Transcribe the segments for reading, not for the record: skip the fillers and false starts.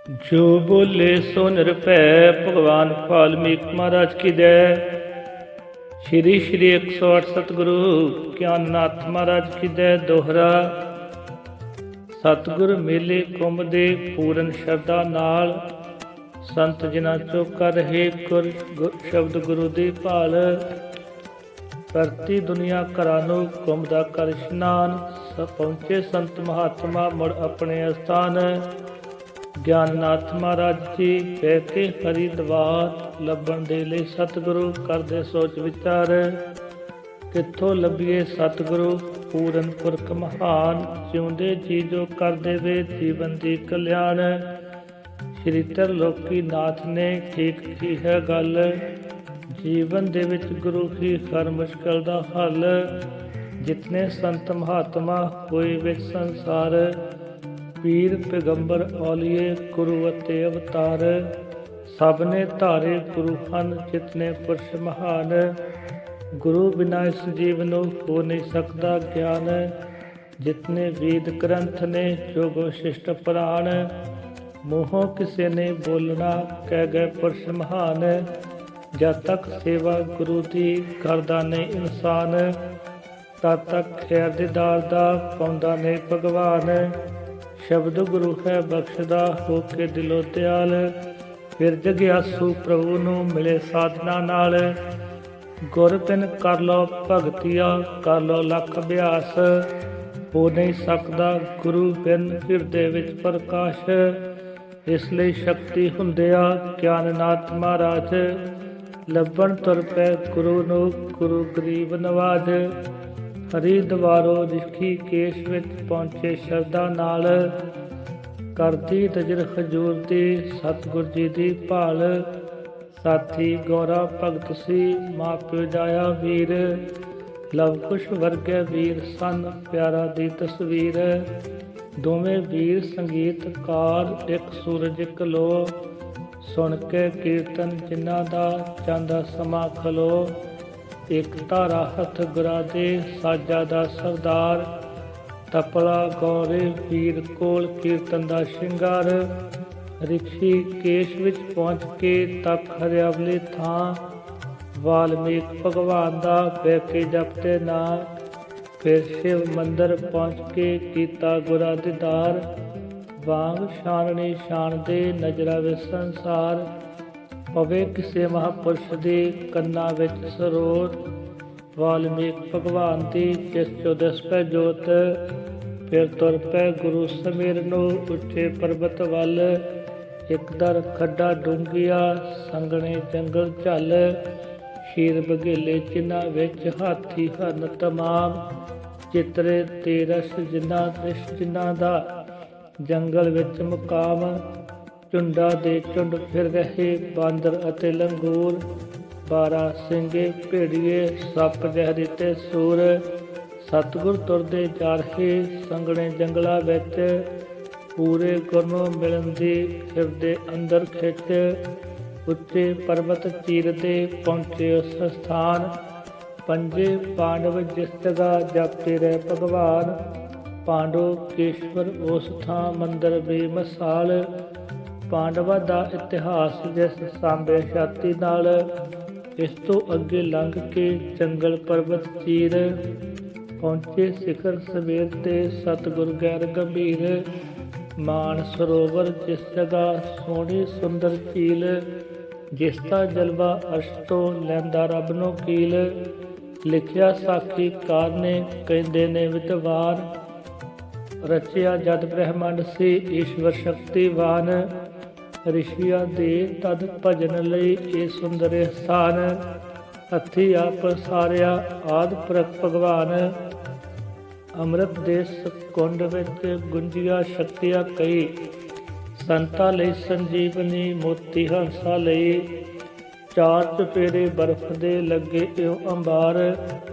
जो बोले सो निरभै भगवान वाल्मीकि महाराज की जय। श्री श्री 108 सतगुरु ज्ञाननाथ महाराज की जय। दोहरा सतगुर मेले कुंभ दे पूਰਨ ਸ਼ਰਧਾ ਨਾਲ ਸੰਤ ਜਿਨ੍ਹਾਂ ਚੋਂ ਕਰ ਰਹੇ ਗੁਰ ਸ਼ਬਦ ਗੁਰੂ ਦੀ ਭਾਲ। ਧਰਤੀ ਦੁਨੀਆ ਘਰਾਂ ਨੂੰ ਕੁੰਭ ਦਾ ਕਰ ਇਸ਼ਨਾਨ। ਸਭ ਪਹੁੰਚੇ ਸੰਤ ਮਹਾਤਮਾ ਮੁੜ ਆਪਣੇ ਅਸਥਾਨ। ਗਿਆਨਨਾਥ ਮਹਾਰਾਜ ਜੀ ਬਹਿ ਕੇ ਹਰਿਦੁਆਰ ਲੱਭਣ ਦੇ ਲਈ ਸਤਿਗੁਰੂ ਕਰਦੇ ਸੋਚ ਵਿਚਾਰ। ਕਿੱਥੋਂ ਲੱਭੀਏ ਸਤਿਗੁਰੂ ਪੂਰਨ ਪੁਰਖ ਮਹਾਨ। ਜਿਉਂਦੇ ਜੀ ਜੋ ਕਰ ਦੇਵੇ ਜੀਵਨ ਦੀ ਕਲਿਆਣ। ਸ਼੍ਰੀ ਤਰਲੋਕੀ ਨਾਥ ਨੇ ਠੀਕ ਕੀ ਹੈ ਗੱਲ। ਜੀਵਨ ਦੇ ਵਿੱਚ ਗੁਰੂ ਹੀ ਹਰ ਮੁਸ਼ਕਲ ਦਾ ਹੱਲ। ਜਿਤਨੇ ਸੰਤ ਮਹਾਤਮਾ ਹੋਏ ਵਿੱਚ ਸੰਸਾਰ। ਪੀਰ ਪੈਗੰਬਰ ਔਲੀਏ ਗੁਰੂ ਅਤੇ ਅਵਤਾਰ। ਸਭ ਨੇ ਧਾਰੇ ਗੁਰੂ ਹਨ ਜਿਤਨੇ ਪੁਰਸ਼ ਮਹਾਨ। ਗੁਰੂ ਬਿਨਾਂ ਇਸ ਜੀਵ ਨੂੰ ਹੋ ਨਹੀਂ ਸਕਦਾ ਗਿਆਨ। ਜਿਤਨੇ ਵੇਦ ਗ੍ਰੰਥ ਨੇ ਜੋਗ ਵਸ਼ਿਸ਼ਟ ਪੁਰਾਣ। ਮੂੰਹੋਂ ਕਿਸੇ ਨੇ ਬੋਲਣਾ ਕਹਿ ਗਏ ਪੁਰਸ਼ ਮਹਾਨ। ਜਦ ਤੱਕ ਸੇਵਾ ਗੁਰੂ ਦੀ ਕਰਦਾ ਨਹੀਂ ਇਨਸਾਨ। ਤਦ ਤੱਕ ਖੈਰ ਦੀਦਾਰ ਦਾ ਪਾਉਂਦਾ ਨਹੀਂ ਭਗਵਾਨ। ਸ਼ਬਦ ਗੁਰੂ ਹੈ ਬਖਸ਼ਦਾ ਹੋ ਕੇ ਦਿਲੋਂ ਦਿਆਲ। ਫਿਰ ਜਗਿਆਸੂ ਪ੍ਰਭੂ ਨੂੰ ਮਿਲੇ ਸਾਧਨਾ ਨਾਲ। ਗੁਰ ਬਿਨ ਕਰ ਲਓ ਭਗਤੀਆ ਕਰ ਲਓ ਲੱਖ ਅਭਿਆਸ। ਹੋ ਨਹੀਂ ਸਕਦਾ ਗੁਰੂ ਬਿਨ ਹਿਰਦੇ ਵਿੱਚ ਪ੍ਰਕਾਸ਼। ਇਸ ਲਈ ਸ਼ਕਤੀ ਹੁੰਦਿਆ ਗਿਆਨਨਾਥ ਮਹਾਰਾਜ। ਲੱਭਣ ਤੁਰ ਪਏ ਗੁਰੂ ਨੂੰ ਗੁਰੂ ਗਰੀਬ ਨਵਾਜ। ਹਰਿਦੁਆਰੋਂ ਰਿਸ਼ੀਕੇਸ਼ ਵਿੱਚ ਪਹੁੰਚੇ ਸ਼ਰਧਾ ਨਾਲ। ਕਰਦੀ ਨਜ਼ਰ ਹਜ਼ੂਰ ਦੀ ਸਤਿਗੁਰ ਜੀ ਦੀ ਭਾਲ। ਸਾਥੀ ਗੌਰਾ ਭਗਤ ਸੀ ਮਾਂ ਪਿਓ ਜਾਇਆ ਵੀਰ। ਲਵ ਕੁਸ਼ ਵਰਗੇ ਵੀਰ ਸਨ ਪਿਆਰਾ ਦੀ ਤਸਵੀਰ। ਦੋਵੇਂ ਵੀਰ ਸੰਗੀਤਕਾਰ ਇੱਕ ਸੂਰਜ ਇੱਕ ਲੋ। ਸੁਣ ਕੇ ਕੀਰਤਨ ਜਿਨ੍ਹਾਂ ਦਾ ਜਾਂਦਾ ਸਮਾਂ ਖਲੋ। ਇੱਕ ਧਾਰਾ ਹੱਥ ਗੁਰਾਂ ਦੇ ਸਾਜਾ ਦਾ ਸਰਦਾਰ। ਤਪਲਾ ਗੌਰੇ ਵੀਰ ਕੋਲ ਕੀਰਤਨ ਦਾ ਸ਼ਿੰਗਾਰ। ਰਿਸ਼ੀਕੇਸ਼ ਵਿੱਚ ਪਹੁੰਚ ਕੇ ਤਪ ਹਰਿਆਵਲੇ ਥਾਂ। ਵਾਲਮੀਕ ਭਗਵਾਨ ਦਾ ਬਹਿ ਕੇ ਜਪਤੇ ਨਾਂ। ਫਿਰ ਸ਼ਿਵ ਮੰਦਰ ਪਹੁੰਚ ਕੇ ਕੀਤਾ ਗੁਰਾਂ ਦੀਦਾਰ। ਵਾਂਗ ਸ਼ਾਨਣੀ ਸ਼ਾਨ ਦੇ ਨਜ਼ਰਾਂ ਵਿੱਚ ਸੰਸਾਰ। ਪਵੇ ਕਿਸੇ ਮਹਾਂਪੁਰਸ਼ ਦੇ ਕੰਨਾਂ ਵਿੱਚ ਸਰੋਤ। ਵਾਲਮੀਕ ਭਗਵਾਨ ਦੀ ਜਿਸ ਚੋਂ ਦਿਸ ਪੈ ਜੋਤ। ਫਿਰ ਤੁਰ ਪੈ ਗੁਰੂ ਸਮੀਰ ਨੂੰ ਉੱਚੇ ਪਰਬਤ ਵੱਲ। ਇੱਕ ਦਰ ਖੱਡਾ ਡੂੰਘਿਆ ਸੰਘਣੇ ਜੰਗਲ ਝੱਲ। ਸ਼ੇਰ ਬਘੇਲੇ ਜਿਨ੍ਹਾਂ ਵਿੱਚ ਹਾਥੀ ਹਨ ਤਮਾਮ। ਚਿੱਤਰੇ ਤੇ ਰਸ ਜਿਨ੍ਹਾਂ ਦਾ ਜੰਗਲ ਵਿੱਚ ਮੁਕਾਮ। ਝੁੰਡਾਂ ਦੇ ਝੁੰਡ ਫਿਰ ਰਹੇ ਬਾਂਦਰ ਅਤੇ ਲੰਗੂਰ। 12 ਸਿੰਘੇ ਭੇੜੀਏ ਸੱਪ ਜ਼ਹਿਰੀ ਤੇ ਸੂਰ। ਸਤਿਗੁਰ ਤੁਰਦੇ ਜਾ ਰਹੇ ਸੰਘਣੇ ਜੰਗਲਾਂ ਵਿੱਚ। ਪੂਰੇ ਗੁਰ ਨੂੰ ਮਿਲਣ ਦੀ ਹਿਰਦੇ ਅੰਦਰ ਖਿੱਚ। ਉੱਚੇ ਪਰਬਤ ਚੀਰਦੇ ਪਹੁੰਚੇ ਉਸ ਸਥਾਨ। ਪੰਜੇ ਪਾਂਡਵ ਜਿਸ ਜਗ੍ਹਾ ਜਪਦੇ ਰਹੇ ਭਗਵਾਨ। ਪਾਂਡੋ ਕੇਸ਼ਵਰ ਉਸ ਥਾਂ ਮੰਦਰ ਬੇਮਿਸਾਲ। ਪਾਂਡਵਾਂ ਦਾ ਇਤਿਹਾਸ ਜਿਸ ਸਾਂਭੇ ਛਾਤੀ ਨਾਲ। ਇਸ ਤੋਂ ਅੱਗੇ ਲੰਘ ਕੇ ਜੰਗਲ ਪਰਬਤ ਚੀਰ। ਪਹੁੰਚੇ ਸਿਖਰ ਸਵੇਰ ਤੇ ਸਤਿਗੁਰ ਗੈਰ ਗੰਭੀਰ। ਮਾਨ ਸਰੋਵਰ ਜਿਸ ਜਗ੍ਹਾ ਸੋਹਣੀ ਸੁੰਦਰ ਝੀਲ। ਜਿਸ ਦਾ ਜਲਵਾ ਅਰਸ਼ ਤੋਂ ਲੈਂਦਾ ਰੱਬ ਨੂੰ ਕੀਲ। ਲਿਖਿਆ ਸਾਖੀਕਾਰ ਨੇ ਕਹਿੰਦੇ ਨੇ ਵਿਦਵਾਨ। ਰਚਿਆ ਜਦ ਬ੍ਰਹਿਮੰਡ ਸੀ ਈਸ਼ਵਰ ਸ਼ਕਤੀਵਾਨ। ਰਿਸ਼ੀਆਂ ਦੇ ਤਦ ਭਜਨ ਲਈ ਇਹ ਸੁੰਦਰ ਸਥਾਨ। ਹੱਥੀ ਆਪ ਸਾਰਿਆ ਆਦਿ ਪੁਰਖ ਭਗਵਾਨ। ਅੰਮ੍ਰਿਤ ਦੇ ਕੁੰਡ ਵਿੱਚ ਗੁੰਜੀਆਂ ਸ਼ਕਤੀਆਂ ਕਈ। ਸੰਤਾਂ ਲਈ ਸੰਜੀਵਨੀ ਮੋਤੀ ਹੰਸਾਂ ਲਈ। ਚਾਰ ਚੁਫੇਰੇ ਬਰਫ਼ ਦੇ ਲੱਗੇ ਇਉਂ ਅੰਬਾਰ।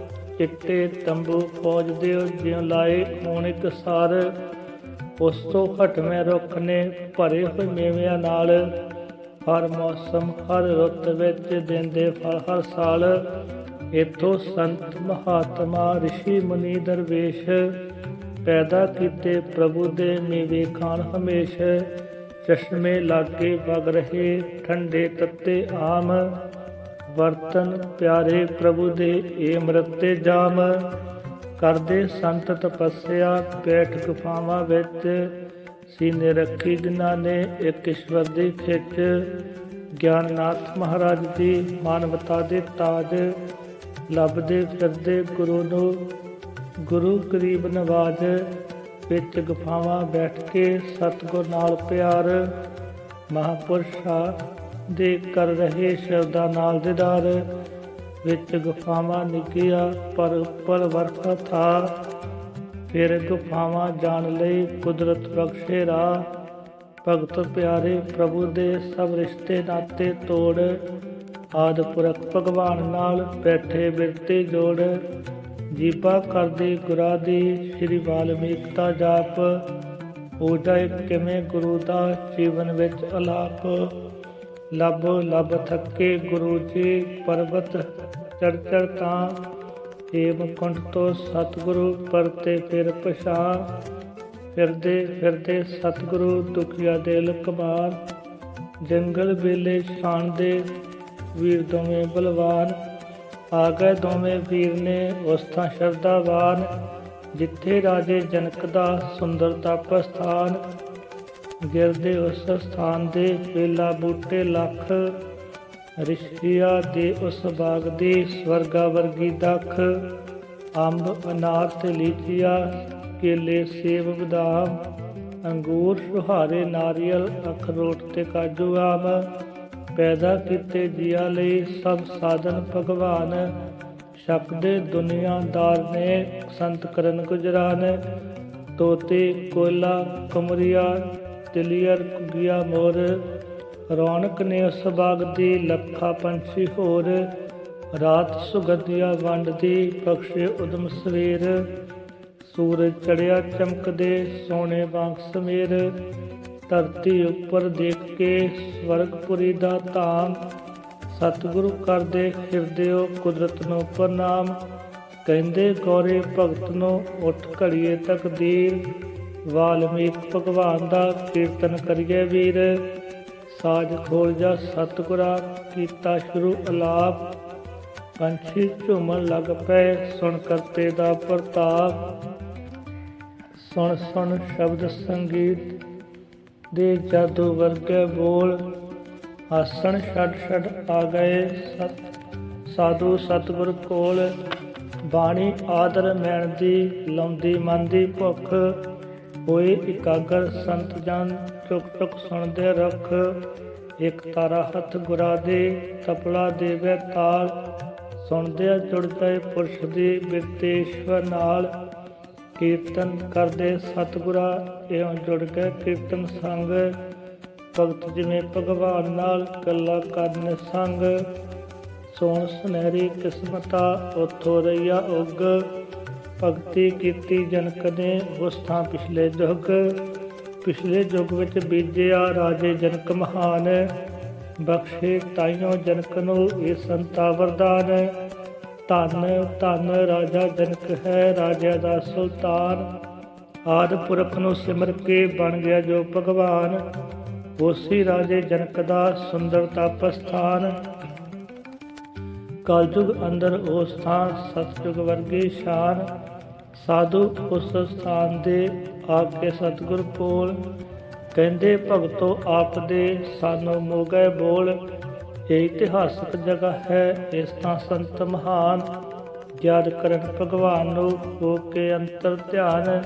ਚਿੱਟੇ ਤੰਬੂ ਫੌਜ ਦੇ ਜਿਉਂ ਲਾਏ ਹੋਣ ਇਕਸਾਰ। ਉਸ ਤੋਂ ਹਟਵੇਂ ਰੁੱਖ ਨੇ ਭਰੇ ਹੋਏ ਮੇਵਿਆਂ ਨਾਲ। ਹਰ ਮੌਸਮ ਹਰ ਰੁੱਤ ਵਿੱਚ ਦਿੰਦੇ ਫਲ ਹਰ ਸਾਲ। ਇੱਥੋਂ ਸੰਤ ਮਹਾਤਮਾ ਰਿਸ਼ੀ ਮੁਨੀ ਦਰਵੇਸ਼। ਪੈਦਾ ਕੀਤੇ ਪ੍ਰਭੂ ਦੇ ਮੇਵੇ ਖਾਣ ਹਮੇਸ਼। ਚਸ਼ਮੇ ਲਾਗੇ ਵਗ ਰਹੇ ਠੰਡੇ ਤੱਤੇ ਆਮ, ਵਰਤਨ ਪਿਆਰੇ ਪ੍ਰਭੂ ਦੇ ਏ ਅੰਮ੍ਰਿਤੇ ਜਾਮ। ਕਰਦੇ ਸੰਤ ਤਪੱਸਿਆ ਬੈਠ ਗੁਫਾਵਾਂ ਵਿੱਚ, ਸੀਨੇ ਰੱਖੀ ਜਿਨ੍ਹਾਂ ਨੇ ਇੱਕ ਈਸ਼ਵਰ ਦੀ ਖਿੱਚ। ਗਿਆਨਨਾਥ ਮਹਾਰਾਜ ਦੀ ਮਾਨਵਤਾ ਦੇ ਤਾਜ, ਲੱਭਦੇ ਫਿਰਦੇ ਗੁਰੂ ਨੂੰ ਗੁਰੂ ਗਰੀਬ ਨਵਾਜ। ਵਿੱਚ ਗੁਫਾਵਾਂ ਬੈਠ ਕੇ ਸਤਿਗੁਰ ਨਾਲ ਪਿਆਰ, ਮਹਾਂਪੁਰਸ਼ਾਂ ਦੇ ਕਰ ਰਹੇ ਸ਼ਬਦਾਂ ਨਾਲ ਦੀਦਾਰ। ਵਿੱਚ ਗੁਫਾਵਾਂ ਨਿੱਘੀਆਂ ਪਰ ਉੱਪਰ ਵਰਖਾ ਥਾ, ਫਿਰ ਗੁਫਾਵਾਂ ਜਾਣ ਲਈ ਕੁਦਰਤ ਬਖਸ਼ੇ ਰਾਹ। ਭਗਤ ਪਿਆਰੇ ਪ੍ਰਭੂ ਦੇ ਸਭ ਰਿਸ਼ਤੇ ਨਾਤੇ ਤੋੜ, ਆਦਿ ਪੁਰਖ ਭਗਵਾਨ ਨਾਲ ਬੈਠੇ ਬਿਰਤੇ ਜੋੜ। ਜੀਭਾ ਕਰਦੇ ਗੁਰਾਂ ਦੀ ਸ੍ਰੀ ਵਾਲਮੀਕ ਦਾ ਜਾਪ, ਹੋ ਜਾਏ ਕਿਵੇਂ ਗੁਰੂ ਦਾ ਜੀਵਨ ਵਿੱਚ ਅਲਾਪ। ਲੱਭ ਲੱਭ ਥੱਕੇ ਗੁਰੂ ਜੀ ਪਰਬਤ ਚੜ੍ਹ ਚੜ੍ਹ ਤਾਂ, ਹੇਮਕੁੰਟ ਤੋਂ ਸਤਿਗੁਰੂ ਪਰਤੇ ਫਿਰ ਪਛਾਂ। ਫਿਰਦੇ ਫਿਰਦੇ ਸਤਿਗੁਰੂ ਦੁਖੀਆ ਦੇ ਲਕਮਾਰ, ਜੰਗਲ ਵੇਲੇ ਛਾਣ ਦੇ ਵੀਰ ਦੋਵੇਂ ਬਲਵਾਨ। ਆ ਗਏ ਦੋਵੇਂ ਵੀਰ ਨੇ ਉਸ ਥਾਂ ਸ਼ਰਧਾਵਾਨ, ਜਿੱਥੇ ਰਾਜੇ ਜਨਕ ਦਾ ਸੁੰਦਰ ਤਪ ਸਥਾਨ। ਗਿਰਦੇ ਉਸ ਸਥਾਨ ਦੇ ਵੇਲਾ ਬੂਟੇ ਲੱਖ, ਰਿਸ਼ੀਆ ਦੇ ਉਸ ਬਾਗ ਦੀ ਸਵਰਗਾ ਵਰਗੀ ਦਖ। ਅੰਬ ਅਨਾਰ ਤੇ ਲੀਚੀਆਂ, ਕੇਲੇ ਸੇਬ ਬਦਾਮ, ਅੰਗੂਰ ਛੁਹਾਰੇ ਨਾਰੀਅਲ ਅਖਰੋਟ ਤੇ ਕਾਜੂ ਆਮ। ਪੈਦਾ ਕੀਤੇ ਜੀਆਂ ਲਈ ਸਭ ਸਾਧਨ ਭਗਵਾਨ, ਛਕਦੇ ਦੁਨੀਆਦਾਰ ਨੇ ਸੰਤ ਕਰਨ ਗੁਜਰਾਨ। ਤੋਤੇ ਕੋਇਲਾ ਕੁਮਰੀਆ ਤਿਲੀਅਰ ਘੁੱਗੀਆ ਮੋਰ, ਰੌਣਕ ਨੇ ਉਸ ਬਾਗ ਦੀ ਲੱਖਾਂ ਪੰਛੀ ਹੋਰ। ਰਾਤ ਸੁਗੰਧੀਆ ਵੰਡਦੀ ਬਖਸ਼ੇ ਉਦਮ ਸਵੇਰ, ਸੂਰਜ ਚੜਿਆ ਚਮਕਦੇ ਸੋਹਣੇ ਵਾਂਗ ਸਮੇਰ। ਧਰਤੀ ਉੱਪਰ ਦੇਖ ਕੇ ਸਵਰਗਪੁਰੀ ਦਾ ਧਾਮ, ਸਤਿਗੁਰੂ ਕਰਦੇ ਹਿਰਦਿਓ ਕੁਦਰਤ ਨੂੰ ਪ੍ਰਣਾਮ। ਕਹਿੰਦੇ ਗੌਰੇ ਭਗਤ ਨੂੰ ਉੱਠ ਘੜੀਏ ਤਕਦੀਰ, ਵਾਲਮੀਕ ਭਗਵਾਨ ਦਾ ਕੀਰਤਨ ਕਰੀਏ ਵੀਰ। ਸਾਜ ਖੋਲ ਜਾ ਸਤਿਗੁਰਾਂ ਕੀਤਾ ਸ਼ੁਰੂ ਅਲਾਪ, ਪੰਛੀ ਝੂਮਣ ਲੱਗ ਪਏ ਸੁਣ ਕਰਤੇ ਦਾ ਪ੍ਰਤਾਪ। ਸੁਣ ਸੁਣ ਸ਼ਬਦ ਸੰਗੀਤ ਦੇ ਜਾਦੂ ਵਰਗੇ ਬੋਲ, ਆਸਣ ਛੱਡ ਛੱਡ ਆ ਗਏ ਸਾਧੂ ਸਤਿਗੁਰ ਕੋਲ। ਬਾਣੀ ਆਦਰ ਮੈਣ ਦੀ ਲਾਉਂਦੀ ਮਨ ਦੀ ਭੁੱਖ, ਹੋਏ ਇਕਾਗਰ ਸੰਤ ਜਨ ਚੁੱਕ ਚੁੱਕ ਸੁਣਦੇ ਰੁੱਖ। ਇੱਕ ਤਾਰਾ ਹੱਥ ਗੁਰਾਂ ਦੇ ਤਪਲਾ ਦੇਵੇ ਤਾਲ, ਸੁਣਦੇ ਜੁੜ ਜਾਏ ਪੁਰਸ਼ ਦੀ ਬਿਰਤੇਸ਼ਵਰ ਨਾਲ। ਕੀਰਤਨ ਕਰਦੇ ਸਤਿਗੁਰਾਂ ਇਉਂ ਜੁੜ ਗਏ ਕੀਰਤਨ ਸੰਗ, ਭਗਤ ਜਿਵੇਂ ਭਗਵਾਨ ਨਾਲ ਗੱਲਾਂ ਕਰਨ ਸੰਗ। ਸੋਹਣ ਸੁਨਹਿਰੀ ਕਿਸਮਤਾ ਉੱਥੋਂ ਰਹੀਆ ਉਗ, ਭਗਤੀ ਕੀਤੀ ਜਨਕ ਨੇ ਉਸ ਥਾਂ ਪਿਛਲੇ ਯੁੱਗ। ਪਿਛਲੇ ਯੁੱਗ ਵਿੱਚ ਬੀਜਿਆ ਰਾਜੇ ਜਨਕ ਮਹਾਨ, ਬਖਸ਼ੇ ਤਾਈਓ ਜਨਕ ਨੂੰ ਇਹ ਸੰਤਾ ਵਰਦਾਨ। ਧੰਨ ਧੰਨ ਰਾਜਾ ਜਨਕ ਹੈ ਰਾਜਿਆਂ ਦਾ ਸੁਲਤਾਨ, ਆਦਿ ਪੁਰਖ ਨੂੰ ਸਿਮਰ ਕੇ ਬਣ ਗਿਆ ਜੋ ਭਗਵਾਨ। ਉਸੀ ਰਾਜੇ ਜਨਕ ਦਾ ਸੁੰਦਰ ਤਪ ਸਥਾਨ, ਕਲਯੁਗ ਅੰਦਰ ਉਸ ਥਾਂ ਸਤਿਯੁਗ ਵਰਗੀ ਸ਼ਾਨ। ਸਾਧੂ ਉਸ ਸਥਾਨ ਦੇ ਆ ਕੇ ਸਤਿਗੁਰ ਕੋਲ, ਕਹਿੰਦੇ ਭਗਤੋ ਆਪ ਦੇ ਸਾਨੂੰ ਮੋਗੈ ਬੋਲ। ਇਹ ਇਤਿਹਾਸਕ ਜਗ੍ਹਾ ਹੈ ਇਸ ਤਾਂ ਸੰਤ ਮਹਾਨ, ਯਾਦ ਕਰਨ ਭਗਵਾਨ ਨੂੰ ਹੋ ਕੇ ਅੰਤਰ ਧਿਆਨ।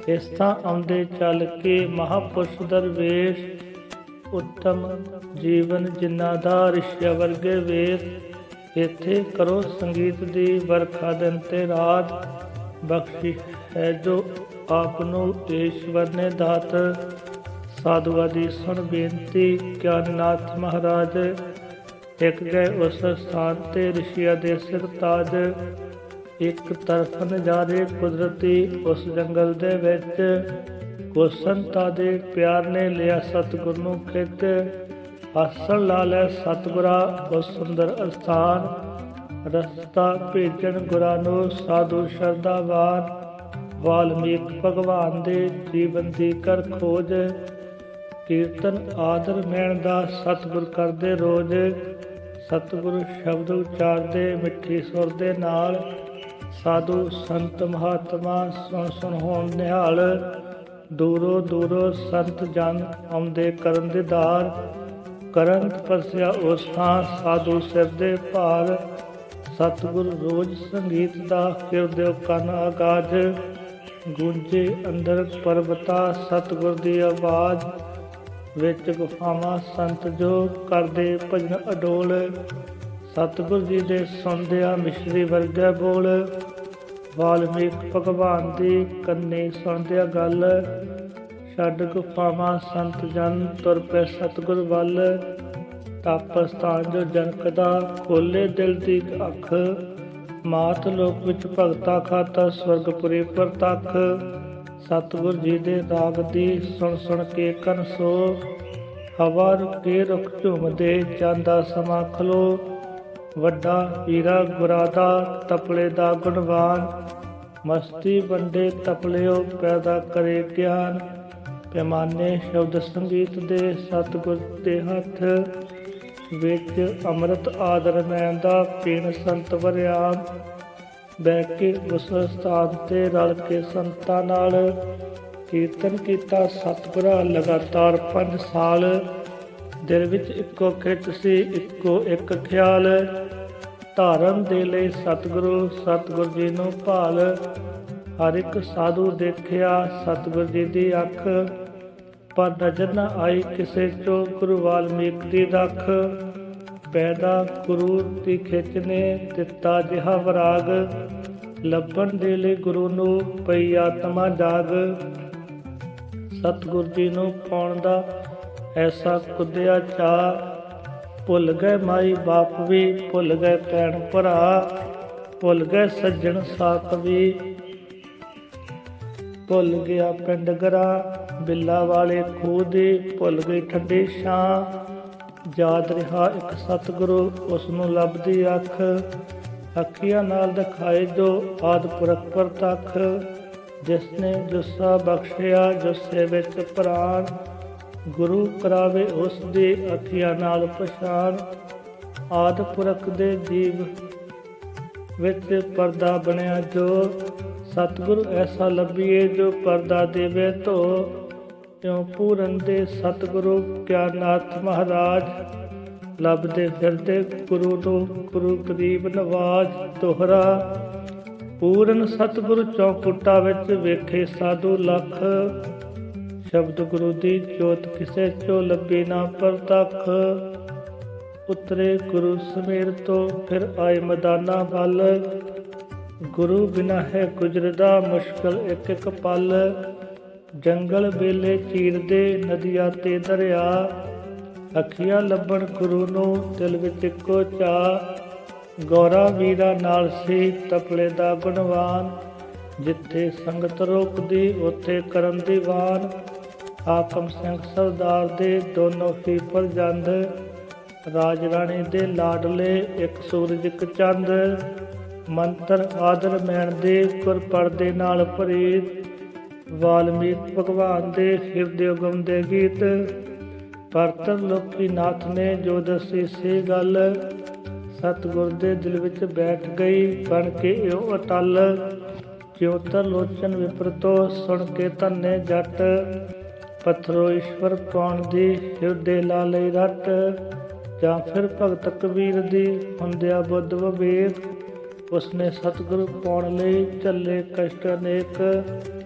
ਇਸ ਤਾਂ ਆਉਂਦੇ ਚੱਲ ਕੇ ਮਹਾਂਪੁਰਸ਼ ਦਰਵੇਸ਼, ਉੱਤਮ ਜੀਵਨ ਜਿਨ੍ਹਾਂ ਦਾ ਰਿਸ਼ੀਆ ਵਰਗੇ ਵੇਦ। ਇੱਥੇ ਕਰੋ ਸੰਗੀਤ ਦੀ ਵਰਖਾ ਦਿਨ ਤੇ ਰਾਤ, ਬਖਸ਼ੀ ਹੈ ਜੋ ਆਪ ਨੂੰ ਈਸ਼ਵਰ ਨੇ ਦਾਤ। ਸਾਧੂਆਂ ਦੀ ਸੁਣ ਬੇਨਤੀ ਗਿਆਨਨਾਥ ਮਹਾਰਾਜ, ਇੱਕ ਗਏ ਉਸ ਸਥਾਨ ਤੇ ਰਿਸ਼ੀਆ ਦੇ ਸਿਰ ਤਾਜ। ਇੱਕ ਤਰਫ ਨਜ਼ਾਰੇ ਕੁਦਰਤੀ ਉਸ ਜੰਗਲ ਦੇ ਵਿੱਚ, ਉਸ ਸੰਤਾਂ ਦੇ ਪਿਆਰ ਨੇ ਲਿਆ ਸਤਿਗੁਰ ਨੂੰ ਖਿੱਚ। ਆਸਣ ਲਾ ਲੈ ਸਤਿਗੁਰਾਂ ਉਸ ਸੁੰਦਰ ਅਸਥਾਨ, ਰਸਤਾ ਭੇਜਣ ਗੁਰਾਂ ਨੂੰ ਸਾਧੂ ਸ਼ਰਧਾਵਾਨ। ਵਾਲਮੀਕ ਭਗਵਾਨ ਦੇ ਜੀਵਨ ਦੀ ਕਰ ਖੋਜ, ਕੀਰਤਨ ਆਦਰ ਮੈਣ ਦਾ ਸਤਿਗੁਰ ਕਰਦੇ ਰੋਜ਼। ਸਤਿਗੁਰ ਸ਼ਬਦ ਉਚਾਰਦੇ ਮਿੱਠੀ ਸੁਰ ਦੇ ਨਾਲ। ਸਾਧੂ ਸੰਤ ਮਹਾਤਮਾ ਸੁਣ ਸੁਣ ਹੋਣ ਨਿਹਾਲ। ਦੂਰੋਂ ਦੂਰੋਂ ਸੰਤ ਜਨ ਆਉਂਦੇ ਕਰਨ ਦੀਦਾਰ। ਕਰਨ ਤਪੱਸਿਆ ਉਸ ਥਾਂ ਸਾਧੂ ਸਿਰ ਦੇ ਭਾਰ। ਸਤਿਗੁਰ ਰੋਜ਼ ਸੰਗੀਤ ਦਾ ਹਿਰਦਿਓ ਕੰਨ ਆਗਾਜ਼। ਗੂੰਜੇ ਅੰਦਰ ਪਰਬਤਾ ਸਤਿਗੁਰ ਦੀ ਆਵਾਜ਼। ਵਿੱਚ ਗੁਫਾਵਾਂ ਸੰਤ ਜੋ ਕਰਦੇ ਭਜਨ ਅਡੋਲ। ਸਤਿਗੁਰ ਜੀ ਦੇ ਸੁਣਦਿਆਂ ਮਿਸ਼ਰੀ ਵਰਗਾ ਬੋਲ। ਵਾਲਮੀਕ ਭਗਵਾਨ ਦੀ ਕੰਨੀ ਸੁਣਦਿਆਂ ਗੱਲ। ਛੱਡ ਗੁਫਾਵਾਂ ਸੰਤ ਜਨ ਤੁਰ ਪਏ ਸਤਿਗੁਰ ਵੱਲ। ਤਪ ਸਥਾਨ ਜੋ ਜਨਕ ਦਾ ਖੋਲੇ ਦਿਲ ਦੀ ਅੱਖ। ਮਾਤ ਲੋਕ ਵਿੱਚ ਭਗਤਾ ਖਾਤਰ ਸਵਰਗਪੁਰੀ ਪ੍ਰਤੱਖ। ਸਤਿਗੁਰ ਜੀ ਦੇ ਰਾਗ ਦੀ ਸੁਣ ਸੁਣ ਕੇ ਕੰਨ ਸੋ। ਹਵਾ ਰੁਕੇ ਰੁੱਖ ਝੂਮਦੇ ਜਾਂਦਾ ਸਮਾਂ ਖਲੋ। ਵੱਡਾ ਪੀਰਾ ਗੁਰਾਂ ਦਾ ਤਪਲੇ ਦਾ ਗੁਣਵਾਨ। ਮਸਤੀ ਵੰਡੇ ਤਪਲਿਓ ਪੈਦਾ ਕਰੇ ਗਿਆਨ। ਪੈਮਾਨੇ ਸ਼ਬਦ ਸੰਗੀਤ ਦੇ ਸਤਿਗੁਰ ਦੇ ਹੱਥ। ਵਿੱਚ ਅੰਮ੍ਰਿਤ ਆਦਰ ਮੈਨ ਦਾ ਪੀਣ ਸੰਤ ਵਰਿਆਮ। ਬਹਿ ਕੇ ਉਸ ਸਥਾਨ ਤੇ ਰਲ ਕੇ ਸੰਤਾਂ ਨਾਲ। ਕੀਰਤਨ ਕੀਤਾ ਸਤਿਗੁਰਾਂ ਲਗਾਤਾਰ 5 ਸਾਲ। ਦਿਲ ਵਿੱਚ ਇੱਕੋ ਖਿੱਚ ਸੀ ਇੱਕੋ ਇੱਕ ਖਿਆਲ। ਧਾਰਨ ਦੇ ਲਈ ਸਤਿਗੁਰ ਜੀ ਨੂੰ ਭਾਲ। ਹਰ ਇੱਕ ਸਾਧੂ ਦੇਖਿਆ ਸਤਿਗੁਰ ਜੀ ਦੀ ਅੱਖ। ਪਰ ਨਜ਼ਰ ਨਾ ਆਈ ਕਿਸੇ ਚੋਂ ਗੁਰੂ ਵਾਲਮੀਕ ਦੀ ਰੱਖ। ਪੈਦਾ ਗੁਰੂ ਦੀ ਖਿੱਚ ਨੇ ਦਿੱਤਾ ਜਿਹਾ ਵਰਾਗ। ਲੱਭਣ ਦੇ ਲਈ ਗੁਰੂ ਨੂੰ ਪਈ ਆਤਮਾ ਜਾਗ। ਸਤਿਗੁਰ ਜੀ ਨੂੰ ਪਾਉਣ ਦਾ ਐਸਾ ਕੁੱਦਿਆ ਚਾਅ। ਭੁੱਲ ਗਏ ਮਾਈ ਬਾਪ ਵੀ ਭੁੱਲ ਗਏ ਭੈਣ ਭਰਾ। ਭੁੱਲ ਗਏ ਸੱਜਣ ਸਾਥ ਵੀ ਭੁੱਲ ਗਿਆ ਪਿੰਡ ਗਰਾ। ਬਿੱਲਾ ਵਾਲੇ ਖੂਹ ਦੀ ਭੁੱਲ ਗਈ ਠੰਡੀ ਛਾਂ। ਯਾਦ ਰਿਹਾ ਇੱਕ ਸਤਿਗੁਰੂ ਉਸ ਨੂੰ ਲੱਭਦੀ ਅੱਖ। ਅੱਖੀਆਂ ਨਾਲ ਦਿਖਾਏ ਜੋ ਆਦਿ ਪੁਰਖ ਪ੍ਰਤੱਖ। ਜਿਸ ਨੇ ਜੁੱਸਾ ਬਖਸ਼ਿਆ ਜੁੱਸੇ ਵਿੱਚ ਪ੍ਰਾਣ। ਗੁਰੂ ਕਰਾਵੇ ਉਸ ਦੀ ਅੱਖੀਆਂ ਨਾਲ ਪਛਾਣ। ਆਦਿ ਪੁਰਖ ਦੇ ਜੀਵ ਵਿੱਚ ਪਰਦਾ ਬਣਿਆ ਜੋ। ਸਤਿਗੁਰੂ ਐਸਾ ਲੱਭੀਏ ਜੋ ਪਰਦਾ ਦੇਵੇ ਧੋ। ਤਿਉ ਪੂਰਨ ਦੇ ਸਤਿਗੁਰੂ ਗਿਆਨਨਾਥ ਮਹਾਰਾਜ। ਲੱਭਦੇ ਫਿਰਦੇ ਗੁਰੂ ਨੂੰ ਗੁਰੂ ਗਰੀਬ ਨਵਾਜ। ਦੋਹਰਾ ਪੂਰਨ ਸਤਿਗੁਰੂ ਚੌਕੁੱਟਾ ਵਿੱਚ ਵੇਖੇ ਸਾਧੂ ਲੱਖ। ਸ਼ਬਦ ਗੁਰੂ ਦੀ ਜੋਤ ਕਿਸੇ ਚੋਂ ਲੱਭੀ ਨਾ ਪ੍ਰਤੱਖ। ਉਤਰੇ ਗੁਰੂ ਸਮੇਰ ਤੋਂ ਫਿਰ ਆਏ ਮੈਦਾਨਾ ਵੱਲ। ਗੁਰੂ ਬਿਨਾ ਹੈ ਗੁਜ਼ਰਦਾ ਮੁਸ਼ਕਲ ਇੱਕ ਇੱਕ ਪਲ। ਜੰਗਲ ਵੇਲੇ ਚੀਰਦੇ ਨਦੀਆਂ ਤੇ ਦਰਿਆ। ਅੱਖੀਆਂ ਲੱਭਣ ਗੁਰੂ ਨੂੰ ਦਿਲ ਵਿੱਚ ਇੱਕੋ ਚਾਅ। ਗੌਰਾ ਵੀਰਾ ਨਾਲ ਸੀ ਤਪਲੇ ਦਾ ਗੁਣਵਾਨ। ਜਿੱਥੇ ਸੰਗਤ ਰੋਕਦੀ ਉੱਥੇ ਕਰਨ ਦੀਵਾਨ। ਹਾਕਮ ਸਿੰਘ ਸਰਦਾਰ ਦੇ ਦੋਨੋਂ ਫੀਪਰ ਜੰਦ। ਰਾਜ ਰਾਣੀ ਦੇ ਲਾਡਲੇ ਇੱਕ ਸੂਰਜ ਇੱਕ ਚੰਦ। ਮੰਤਰ ਆਦਰ ਮੈਣ ਦੇ ਗੁਰ ਪਰਦੇ ਨਾਲ ਪ੍ਰੀਤ। ਵਾਲਮੀਕ ਭਗਵਾਨ ਦੇ ਹਿਰਦੇ ਗਾਉਂਦੇ ਗੀਤ। ਪਰਤਰ ਲੋਕੀ ਨਾਥ ਨੇ ਜੋ ਦੱਸੀ ਸੀ ਗੱਲ। ਸਤਿਗੁਰ ਦੇ ਦਿਲ ਵਿੱਚ ਬੈਠ ਗਈ ਬਣ ਕੇ ਇਉਂ ਅਟਲ। ਜਿਉ ਤਰਲੋਚਨ ਵਿਪਰ ਤੋਂ ਸੁਣ ਕੇ ਧੰਨੇ ਜੱਟ। ਪੱਥਰੋ ਈਸ਼ਵਰ ਪਾਉਣ ਦੀ ਹਿਰਦੇ ਲਾ ਲਈ ਰੱਟ। ਜਾਂ ਫਿਰ ਭਗਤ ਕਬੀਰ ਦੀ ਹੁੰਦਿਆ ਬੁੱਧ ਵਿਵੇਕ। ਉਸਨੇ ਸਤਿਗੁਰੂ ਪਾਉਣ ਲਈ ਝੱਲੇ ਕਸ਼ਟ ਅਨੇਕ।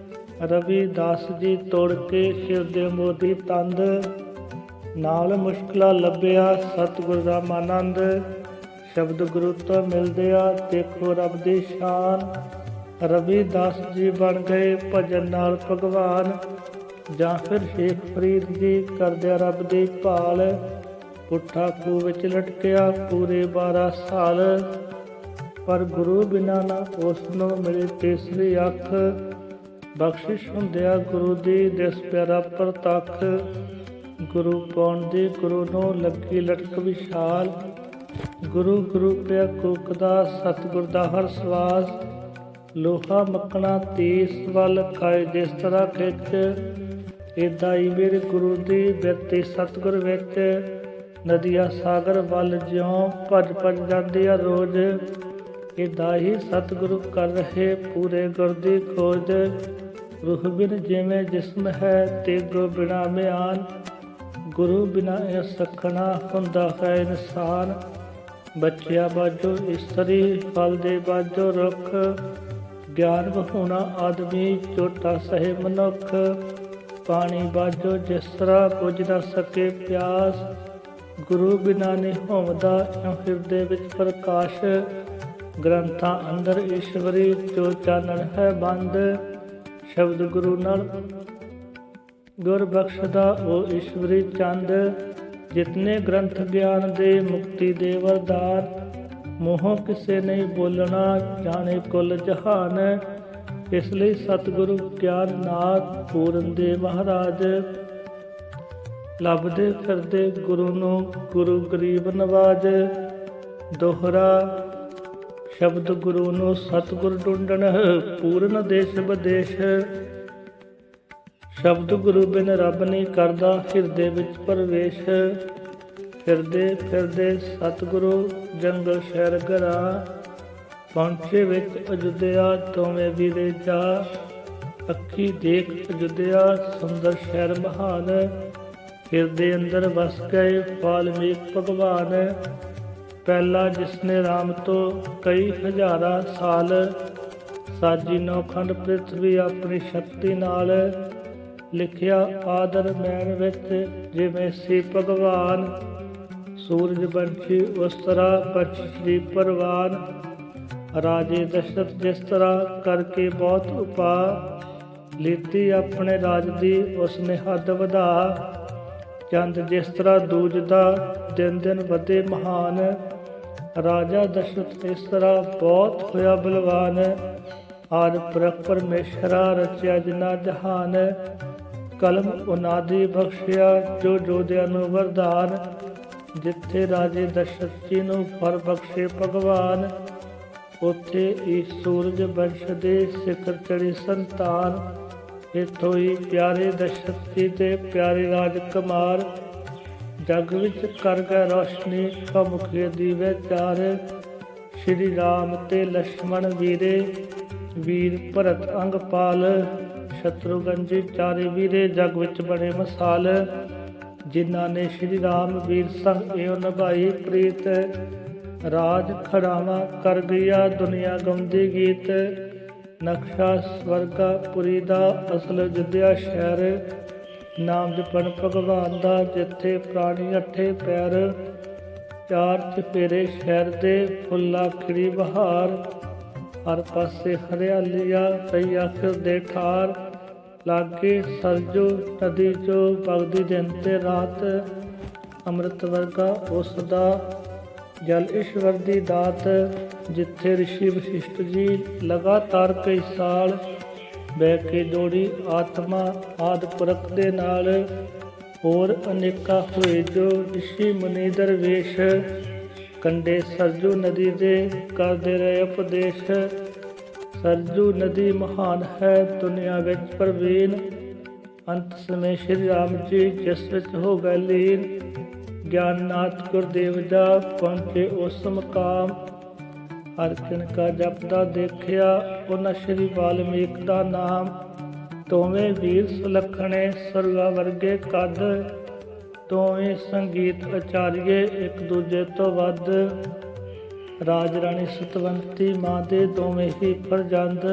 ਰਵੀਦਾਸ ਜੀ ਤੋੜ ਕੇ ਹਿਰਦੇ ਮੋਦੀ ਤੰਦ। ਨਾਲ ਮੁਸ਼ਕਿਲਾਂ ਲੱਭਿਆ ਸਤਿਗੁਰ ਰਾਮਾਨੰਦ। ਸ਼ਬਦ ਗੁਰੂ ਤੋਂ ਮਿਲਦਿਆ ਦੇਖੋ ਰੱਬ ਦੀ ਸ਼ਾਨ। ਰਵੀਦਾਸ ਜੀ ਬਣ ਗਏ ਭਜਨ ਨਾਲ ਭਗਵਾਨ। ਜਾਂ ਫਿਰ ਸ਼ੇਖ ਫਰੀਦ ਜੀ ਕਰਦਿਆ ਰੱਬ ਦੀ ਭਾਲ। ਪੁੱਠਾ ਖੂਹ ਵਿੱਚ ਲਟਕਿਆ ਪੂਰੇ 12 ਸਾਲ। ਪਰ ਗੁਰੂ ਬਿਨਾ ਨਾ ਉਸ ਨੂੰ ਮਿਲੇ ਤੀਸਰੀ ਅੱਖ। ਬਖਸ਼ਿਸ਼ ਹੁੰਦਿਆ ਗੁਰੂ ਦੀ ਦਿਸ ਪਿਆਰਾ ਪ੍ਰਤੱਖ। ਗੁਰੂ ਪਾਉਣ ਦੀ ਗੁਰੂ ਨੂੰ ਲੱਗੀ ਲਟਕ ਵਿਸ਼ਾਲ। ਗੁਰੂ ਗੁਰੂ ਪਿਆ ਕੂਕਦਾ ਸਤਿਗੁਰ ਦਾ ਹਰ ਸਵਾਸ। ਲੋਹਾ ਮੱਕਣਾ ਤੀਸ ਵੱਲ ਖਾਏ ਜਿਸ ਤਰ੍ਹਾਂ ਖਿੱਚ। ਏਦਾਂ ਹੀ ਮੇਰੇ ਗੁਰੂ ਦੀ ਬਿਰਤੀ ਸਤਿਗੁਰ ਵਿੱਚ ਨਦੀਆਂ ਸਾਗਰ ਵੱਲ ਜਿਉਂ ਭੱਜ ਭੱਜ ਜਾਂਦੀ ਆ ਰੋਜ਼। ਏਦਾਂ ਹੀ ਸਤਿਗੁਰੂ ਕਰ ਰਹੇ ਪੂਰੇ ਗੁਰ ਦੀ ਖੋਜ। ਰੂਹ ਬਿਨ ਜਿਵੇਂ ਜਿਸਮ ਹੈ ਤੇਗੋ ਬਿਨਾ ਮਿਆਨ। ਗੁਰੂ ਬਿਨਾ ਇਹ ਸਖਣਾ ਹੁੰਦਾ ਹੈ ਇਨਸਾਨ। ਬੱਚਿਆ ਬਾਝੋ ਇਸਤਰੀ ਫਲ ਦੇ ਬਾਝੋ ਰੁੱਖ। ਗਿਆਨ ਵਹਾਉਣਾ ਆਦਮੀ ਝੋਟਾ ਸਹੇ ਮਨੁੱਖ। ਪਾਣੀ ਬਾਝੋ ਜਿਸ ਤਰ੍ਹਾਂ ਬੁਝ ਨਾ ਸਕੇ ਪਿਆਸ। ਗੁਰੂ ਬਿਨਾ ਨਹੀਂ ਹੋਂਦਾ ਇਉਂ ਹਿਰਦੇ ਵਿੱਚ ਪ੍ਰਕਾਸ਼। ਗ੍ਰੰਥਾਂ ਅੰਦਰ ਈਸ਼ਵਰੀ ਜੋ ਚਾਨਣ ਹੈ ਬੰਦ। ਸ਼ਬਦ ਗੁਰੂ ਨਾਲ ਗੁਰ ਬਖਸ਼ਦਾ ਉਹ ਈਸ਼ਵਰੀ ਚੰਦ। ਜਿਤਨੇ ਗ੍ਰੰਥ ਗਿਆਨ ਦੇ ਮੁਕਤੀ ਦੇ ਵਰਦਾਨ। ਮੂੰਹੋਂ ਕਿਸੇ ਨਹੀਂ ਬੋਲਣਾ ਜਾਣੇ ਕੁੱਲ ਜਹਾਨ। ਇਸ ਲਈ ਸਤਿਗੁਰੂ ਗਿਆਨਨਾਥ ਪੂਰਨ ਦੇ ਮਹਾਰਾਜ। ਲੱਭਦੇ ਫਿਰਦੇ ਗੁਰੂ ਨੂੰ ਗੁਰੂ ਗਰੀਬ ਨਵਾਜ। ਦੋਹਰਾ ਸ਼ਬਦ ਗੁਰੂ ਨੂੰ ਸਤਿਗੁਰ ਢੂੰਡਣ ਪੂਰਨ ਦੇਸ਼ ਵਿਦੇਸ਼। ਸ਼ਬਦ ਗੁਰੂ ਬਿਨ ਰੱਬ ਨਹੀਂ ਕਰਦਾ ਹਿਰਦੇ ਵਿੱਚ ਪ੍ਰਵੇਸ਼। ਫਿਰਦੇ ਫਿਰਦੇ ਸਤਿਗੁਰੂ ਜੰਗਲ ਸ਼ਹਿਰ ਘਰਾਂ। ਪਹੁੰਚੇ ਵਿੱਚ ਅਯੁੱਧਿਆ ਦੋਵੇਂ ਵੀਰੇ ਜਾ। ਅੱਖੀ ਦੇਖ ਅਯੁੱਧਿਆ ਸੁੰਦਰ ਸ਼ਹਿਰ ਮਹਾਨ। ਹਿਰਦੇ ਅੰਦਰ ਵਸ ਗਏ ਵਾਲਮੀਕ ਭਗਵਾਨ। ਪਹਿਲਾ ਜਿਸਨੇ ਰਾਮ ਤੋਂ ਕਈ ਹਜ਼ਾਰਾਂ ਸਾਲ ਸਾਜੀ ਨੌਖੰਡ ਪ੍ਰਿਥਵੀ ਆਪਣੀ ਸ਼ਕਤੀ ਨਾਲ। ਲਿਖਿਆ ਆਦਰ ਮੈਨ ਵਿੱਚ ਜਿਵੇਂ ਸੀ ਭਗਵਾਨ। ਸੂਰਜ ਬੰਸ਼ੀ ਉਸ ਤਰ੍ਹਾਂ ਬਖਸ਼ੀ ਪ੍ਰਵਾਨ। ਰਾਜੇ ਦਸ਼ਰਥ ਜਿਸ ਤਰ੍ਹਾਂ ਕਰਕੇ ਬਹੁਤ ਉਪਾਅ। ਲੀਤੀ ਆਪਣੇ ਰਾਜ ਦੀ ਉਸਨੇ ਹੱਦ ਵਧਾ। ਚੰਦ ਜਿਸ ਤਰ੍ਹਾਂ ਦੂਜਦਾ ਦਿਨ ਦਿਨ ਵਧੇ ਮਹਾਨ। ਰਾਜਾ ਦਸ਼ਰਥ ਇਸ ਤਰ੍ਹਾਂ ਬਹੁਤ ਹੋਇਆ ਬਲਵਾਨ। ਆਦਿ ਪੁਰਖ ਪਰਮੇਸ਼ਰਾ ਰਚਿਆ ਜਿਨਾ ਜਹਾਨ। ਕਲਮ ਉਨਾਦੀ ਬਖਸ਼ਿਆ ਜੋ ਜੋਧਿਆਂ ਨੂੰ ਵਰਦਾਨ। ਜਿੱਥੇ ਰਾਜੇ ਦਸ਼ਰਥ ਜੀ ਨੂੰ ਫਰ ਬਖਸ਼ੇ ਭਗਵਾਨ। ਉੱਥੇ ਹੀ ਸੂਰਜ ਬੰਸ਼ ਦੇ ਸਿਖਰ ਚੜੀ ਸੰਤਾਨ। ਇੱਥੋਂ ਹੀ ਪਿਆਰੇ ਦਸ਼ਰਥ ਜੀ ਦੇ ਪਿਆਰੇ ਰਾਜਕੁਮਾਰ। ਜਗ ਵਿੱਚ ਕਰ ਗਏ ਰੋਸ਼ਨੀ ਮੁਖੇ ਦੀਵੇ ਚਾਰ। ਸ਼੍ਰੀ ਰਾਮ ਤੇ ਲక్ష్మణ ਵੀਰੇ ਵੀਰ ਭਰਤ ਅੰਗਪਾਲ। ਸ਼ਤਰੁਘਨ ਜੀ ਚਾਰੇ ਵੀਰੇ ਜਗ ਵਿੱਚ ਬਣੇ ਮਿਸਾਲ। ਜਿਨ੍ਹਾਂ ਨੇ ਸ਼੍ਰੀ ਰਾਮ ਵੀਰ ਸੰਗ ਇਹੋ ਨਿਭਾਈ ਪ੍ਰੀਤ। ਰਾਜ ਖੜਾਵਾਂ ਕਰ ਗਿਆ ਦੁਨੀਆ ਗਾਉਂਦੀ ਗੀਤ। ਨਕਸ਼ਾ ਸਵਰਗਾ ਪੁਰੀ ਦਾ ਅਸਲ ਅਯੁੱਧਿਆ ਸ਼ਹਿਰ। ਨਾਮ ਜਪਣ ਭਗਵਾਨ ਦਾ ਜਿੱਥੇ ਪ੍ਰਾਣੀ ਅੱਠੇ ਪੈਰ। ਚਾਰ ਚੁਫੇਰੇ ਸ਼ਹਿਰ ਦੇ ਫੁੱਲਾ ਖਿੜੀ ਬਹਾਰ। ਹਰ ਪਾਸੇ ਹਰਿਆਲੀਆ ਪਈ ਆਖਿਰ ਦੇ ਠਾਰ। ਲਾਗੇ ਸਰਜੂ ਨਦੀ ਜੋ ਵਗਦੀ ਦਿਨ ਤੇ ਰਾਤ। ਅੰਮ੍ਰਿਤ ਵਰਗਾ ਉਸ ਦਾ ਜਲ ਈਸ਼ਵਰ ਦੀ ਦਾਤ। ਜਿੱਥੇ ਰਿਸ਼ੀ ਵਸ਼ਿਸ਼ਟ ਜੀ ਲਗਾਤਾਰ ਕਈ ਸਾਲ ਬਹਿ ਕੇ ਜੋੜੀ ਆਤਮਾ ਆਦਿ ਪੁਰਖ ਦੇ ਨਾਲ। ਹੋਰ ਅਨੇਕਾਂ ਹੋਏ ਜੋ ਰਿਸ਼ੀ ਮੁਨੀ ਦਰਵੇਸ਼। ਕੰਢੇ ਸਰਜੂ ਨਦੀ ਦੇ ਕਰਦੇ ਰਹੇ ਉਪਦੇਸ਼। ਸਰਜੂ ਨਦੀ ਮਹਾਨ ਹੈ ਦੁਨੀਆ ਵਿੱਚ ਪ੍ਰਵੀਨ। ਅੰਤ ਸਮੇਂ ਸ਼੍ਰੀ ਰਾਮ ਜੀ ਜਿਸ ਵਿੱਚ ਹੋ ਗਏ ਲੀਨ। ਗਿਆਨਨਾਥ ਗੁਰਦੇਵ ਜਾ ਪਹੁੰਚੇ ਉਸ ਮੁਕਾਮ। ਹਰ ਕਿਣਕਾ ਜਪਦਾ ਦੇਖਿਆ ਉਹਨਾਂ ਸ਼੍ਰੀ ਵਾਲਮੀਕ ਦਾ ਨਾਮ। ਦੋਵੇਂ ਵੀਰ ਸੁਲੱਖਣੇ ਸਰਗਾ ਵਰਗੇ ਕੱਦ। ਦੋਵੇਂ ਸੰਗੀਤ ਆਚਾਰੀਏ ਇੱਕ ਦੂਜੇ ਤੋਂ ਵੱਧ। ਰਾਜ ਰਾਣੀ ਸਤਵੰਤੀ ਮਾਂ ਦੇ ਦੋਵੇਂ ਹੀ ਫਰਜ਼ੰਦ।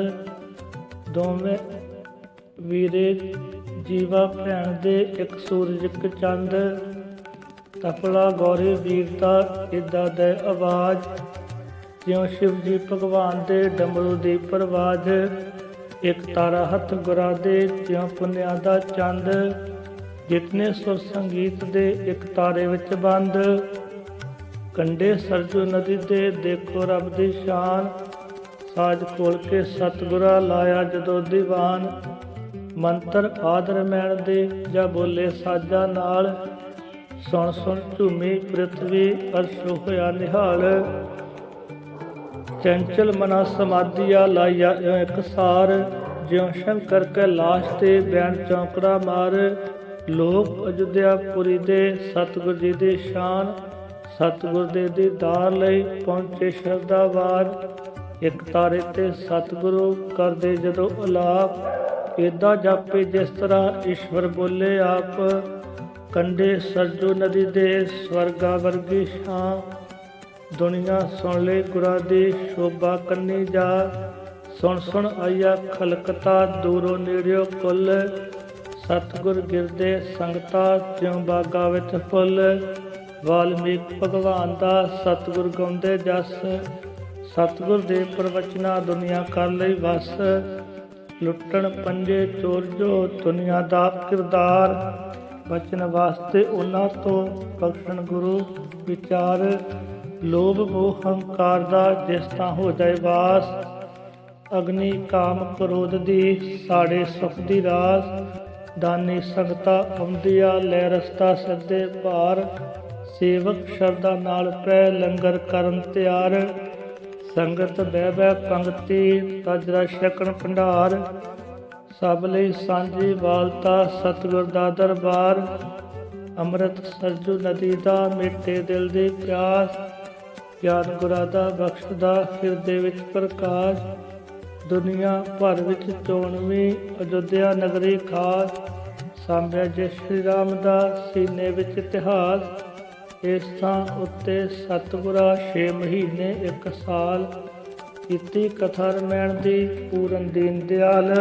ਦੋਵੇਂ ਵੀਰੇ ਜੀਵਾ ਭੈਣ ਦੇ ਇੱਕ ਸੂਰਜ ਇੱਕ ਚੰਦ। ਤਪਲਾ ਗੌਰੀ ਵੀਰ ਦਾ ਏਦਾਂ ਦੇ ਆਵਾਜ਼। ਜਿਉਂ ਸ਼ਿਵ ਜੀ ਭਗਵਾਨ ਦੇ ਡਮਰੂ ਦੀ ਪਰਵਾਜ਼। ਇੱਕ ਤਾਰਾ ਹੱਥ ਗੁਰਾਂ ਦੇ ਜਿਉਂ ਪੁੰਨਿਆਂ ਦਾ ਚੰਦ। ਜਿਤਨੇ ਸੁਰ ਸੰਗੀਤ ਦੇ ਇੱਕ ਤਾਰੇ ਵਿੱਚ ਬੰਦ। ਕੰਢੇ ਸਰਜੂ ਨਦੀ ਦੇ ਦੇਖੋ ਰੱਬ ਦੀ ਸ਼ਾਨ। ਸਾਜ ਖੋਲ ਕੇ ਸਤਿਗੁਰਾਂ ਲਾਇਆ ਜਦੋਂ ਦੀਵਾਨ। ਮੰਤਰ ਆਦਰ ਮੈਣ ਦੇ ਜਾਂ ਬੋਲੇ ਸਾਜਾਂ ਨਾਲ। ਸੁਣ ਸੁਣ ਝੂਮੀ ਪ੍ਰਿਥਵੀ ਅਰਸ਼ ਹੋਇਆ ਨਿਹਾਲ। ਚੰਚਲ ਮਨਾ ਸਮਾਧੀਆ ਲਾਇਆ ਇੱਕ ਸਾਰ। ਜਿਉ ਸ਼ੰਕਰ ਕੈਲਾਸ਼ ਤੇ ਬੈਣ ਚੌਂਕੜਾ ਮਾਰ। ਲੋਕ ਅਯੁੱਧਿਆਪੁਰੀ ਦੇ ਸਤਿਗੁਰ ਜੀ ਦੀ ਸ਼ਾਨ। ਸਤਿਗੁਰ ਦੇ ਦੀਦਾਰ ਲਈ ਪਹੁੰਚੇ ਸ਼ਰਧਾਵਾਨ। ਇੱਕ ਤਾਰੇ ਤੇ ਸਤਿਗੁਰੂ ਕਰਦੇ ਜਦੋਂ ਅਲਾਪ। ਏਦਾਂ ਜਾਪੇ ਜਿਸ ਤਰ੍ਹਾਂ ਈਸ਼ਵਰ ਬੋਲੇ ਆਪ। ਕੰਢੇ ਸਰਜੂ ਨਦੀ ਦੇ ਸਵਰਗਾ ਵਰਗੀ ਛਾਂ। ਦੁਨੀਆ ਸੁਣ ਲੈ ਗੁਰਾਂ ਦੀ ਸ਼ੋਭਾ ਕੰਨੀ ਜਾ। ਸੁਣ ਸੁਣ ਆਇਆ ਖਲਕਤਾ ਦੂਰੋਂ ਨੇੜਿਓ ਕੁੱਲ। ਸਤਿਗੁਰ ਗਿਰਦੇ ਸੰਗਤਾ ਜਿਉ ਬਾਗਾ ਵਿੱਚ ਫੁੱਲ। ਵਾਲਮੀਕ ਭਗਵਾਨ ਦਾ ਸਤਿਗੁਰ ਗਾਉਂਦੇ ਜਸ। ਸਤਿਗੁਰ ਦੇ ਪ੍ਰਵਚਨਾਂ ਦੁਨੀਆ ਕਰ ਲਈ ਵਸ। ਲੁੱਟਣ ਪੰਜੇ ਚੋਰ ਜੋ ਦੁਨੀਆ ਦਾ ਕਿਰਦਾਰ। ਬਚਨ ਵਾਸਤੇ ਉਹਨਾਂ ਤੋਂ ਬਖਸ਼ਣ ਗੁਰੂ ਵਿਚਾਰ। ਲੋਭ ਮੋਹ ਹੰਕਾਰ ਦਾ ਜਿਸ ਤਾਂ ਹੋ ਜਾਏ ਵਾਸ। ਅਗਨੀ ਕਾਮ ਕ੍ਰੋਧ ਦੀ ਸਾੜੇ ਸੁਖ ਦੀ ਰਾਸ। ਦਾਨੀ ਸੰਗਤਾ ਆਉਂਦੀਆਂ ਲੈ ਰਸਤਾ ਸੱਦੇ ਭਾਰ। ਸੇਵਕ ਸ਼ਰਧਾ ਨਾਲ ਪੈ ਲੰਗਰ ਕਰਨ ਤਿਆਰ। ਸੰਗਤ ਬਹਿ ਬਹਿ ਪੰਗਤੀ ਤਜਰਾ ਛਕਣ ਭੰਡਾਰ। ਸਭ ਲਈ ਸਾਂਝੀ ਵਾਲਤਾ ਸਤਿਗੁਰ ਦਾ ਦਰਬਾਰ। ਅੰਮ੍ਰਿਤ ਸਰਜੂ ਨਦੀ ਦਾ ਮਿਟੇ ਦਿਲ ਦੀ ਪਿਆਸ। ਗਿਆਨ ਗੁਰਾਂ ਦਾ ਬਖਸ਼ਦਾ ਹਿਰਦੇ ਵਿੱਚ ਪ੍ਰਕਾਸ਼। ਦੁਨੀਆ ਭਰ ਵਿੱਚ 94ਵੀਂ ਅਯੁੱਧਿਆ ਨਗਰੀ ਖਾਸ। ਸਾਂਭਿਆ ਜੇ ਸ਼੍ਰੀ ਰਾਮ ਦਾ ਸੀਨੇ ਵਿੱਚ ਇਤਿਹਾਸ। ਇਸ ਥਾਂ ਉੱਤੇ ਸਤਿਗੁਰਾਂ 6 ਮਹੀਨੇ 1 ਸਾਲ ਕੀਤੀ ਕਥਾ ਰਮਾਇਣ ਦੀ ਪੂਰਨ ਦੀਨ ਦਿਆਲ।